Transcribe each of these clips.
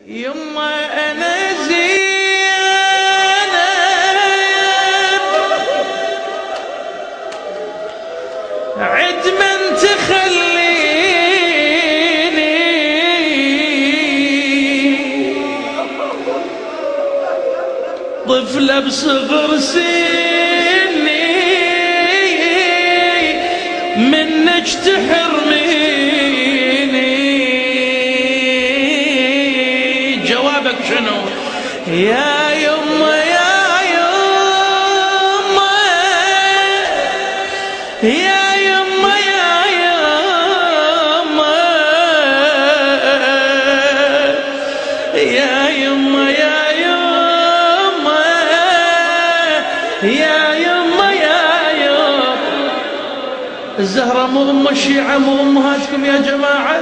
يما أنا زينب عد من تخليني طفلة بصغر سني منك تحرميني. جوابك شنو؟ يا يما يا يما يا يما يا يما يا يما يا يما يا يما يا يما. الزهرة مو ام الشيعة، مو امهاتكم يا جماعة.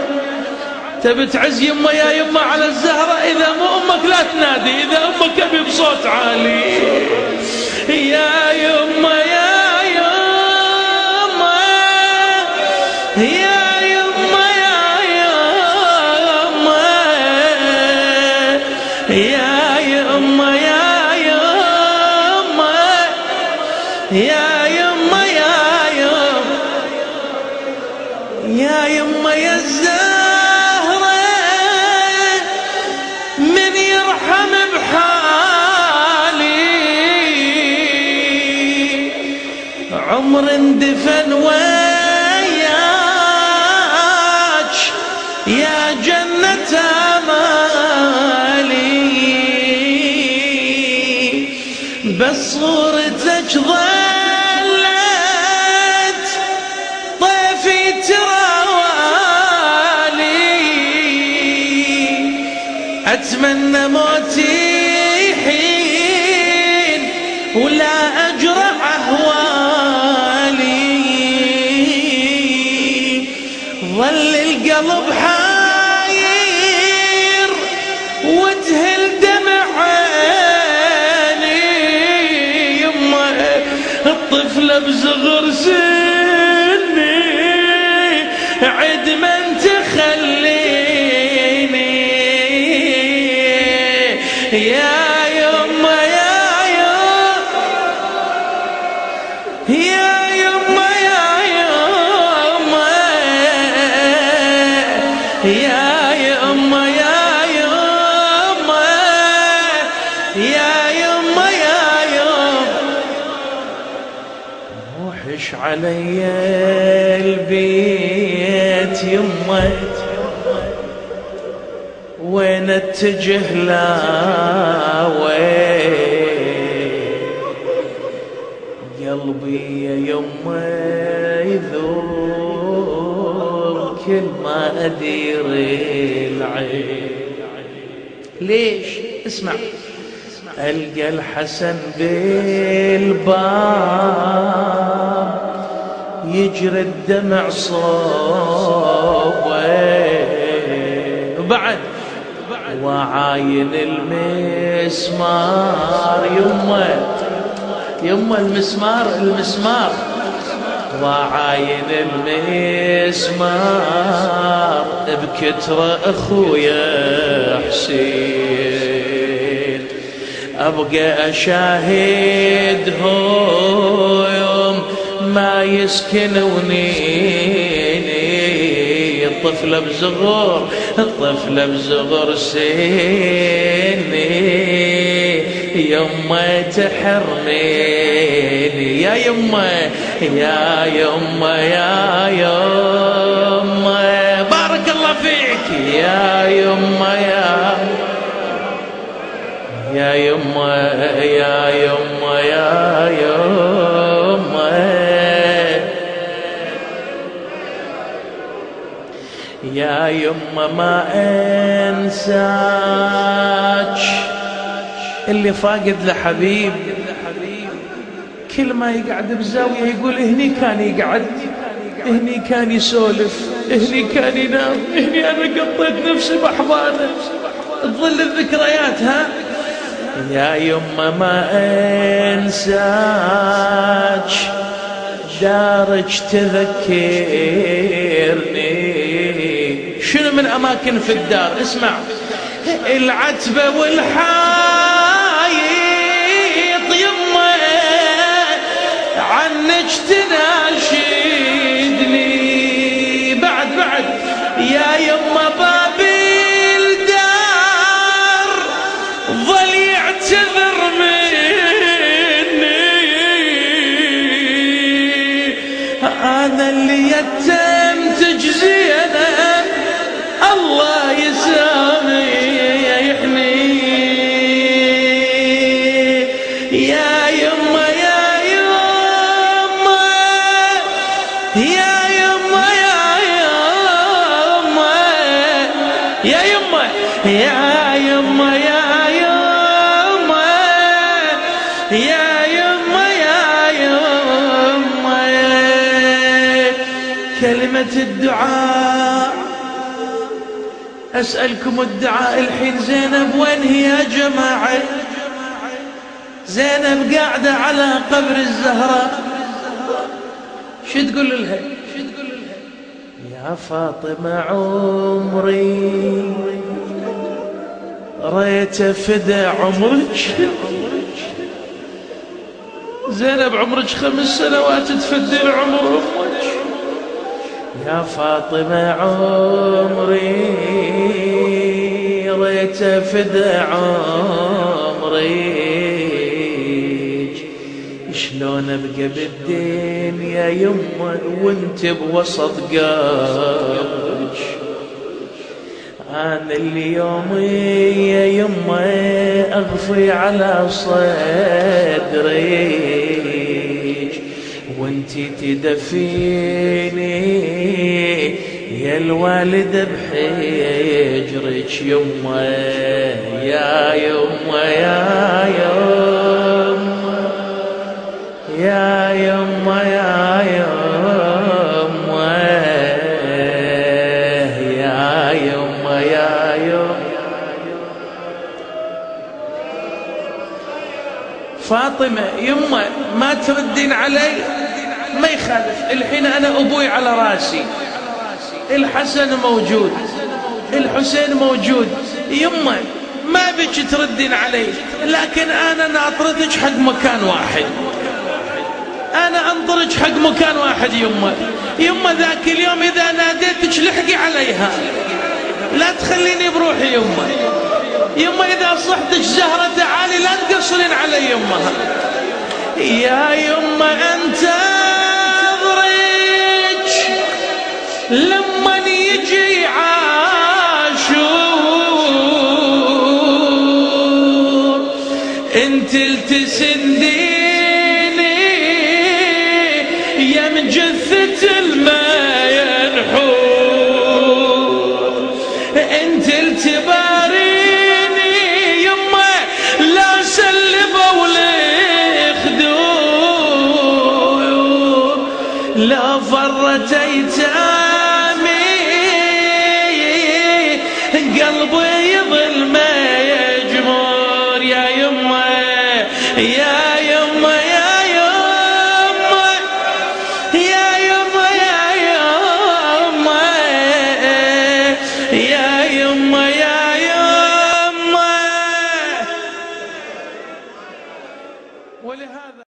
تبي تعز يما يا يما على الزهرة، إذا مو أمك لا تنادي، إذا أمك أبي بصوت عالي. يا يما يا يما يا يما يا يما يا يما يا يما يا يما يا يما يا الزهرة من يرحم بحالي. عمر اندفن وياك يا جنة امالي، بس صورتك ظلت طيفي تراوالي. أتمنى موتي حين ولا أجرع أهوالي، ظل القلب حاير وتهل دمع عيني. يما الطفلة بصغر سني عد من تخليني. يا يما يا يما يا يما يا يما يا يما يا يما يا يما. وحش علي البيت يما، وين اتجه لا وين قلبي يا يما يذوب كل ما ادير العين. ليش؟ اسمع. القى الحسن بالباب يجري الدمع صوبه، وبعد وعاين المسمار. يما المسمار وعاين المسمار بكتر اخويا حسين. ابقى اشاهد هو يوم ما يسكن ونيني. الطفلة بصغر سني يما تحرميني. يا يما يا يما يا يما بارك الله فيك. يا يما يا يما يا يما يا يما يا يما ما انساك. اللي فاقد لحبيب كل ما يقعد بزاوية يقول هني كان يقعد، هني كان يسولف، هني كان ينام، هني انا قطيت نفسي بأحضانه. تظل الذكريات. ها يا يما ما انساك، دارك تذكرني. شنو من اماكن في الدار؟ اسمع. العتبة والحايط يمه عنك تناشدني. بعد يا يمه باب الدار ظل يعتذر مني، أنا اللي يتمتج زينب الله يسامحني. يا يمه يا يمه يا يمه يا يمه يا يمه يا يمه يا يمه يا يمه كلمة الدعاء. أسألكم الدعاء الحين، زينب وين هي يا جماعة؟ زينب قاعدة على قبر الزهراء، شو تقول لها؟ يا فاطمة عمري ريت فدى عمرك. زينب عمرك 5 سنوات تفدي العمر أمك. يا فاطمة عمري ريت فدى عمرك، شلون ابقى بالدنيا يمه وانت بوسط قبرك. انا اليوم يا يمه اغفي على صدرك وانتي تدفيني يا الوالد بحجرك. يمه يا يمه يا يمه يا يمه يا يمه يا يمه يا يمه. فاطمة يمه ما تردين علي؟ ما يخالف، الحين أنا أبوي على راسي، الحسن موجود، الحسين موجود. يمه ما بيك تردين علي، لكن أنا ناطرتك حق مكان واحد، أنا أنطرك حق مكان واحد. يمه ذاك اليوم إذا ناديتك لحقي عليها، لا تخليني بروحي. يمه إذا صحتك زهرة تعالي، لا تقصرين علي. يا يمه انتظرك لما يجي عاشور، انت التسنديني يا من جثة الماء ينحور، انت التباريني يمه لا سلبوا لي خدور، لا فرت ايتام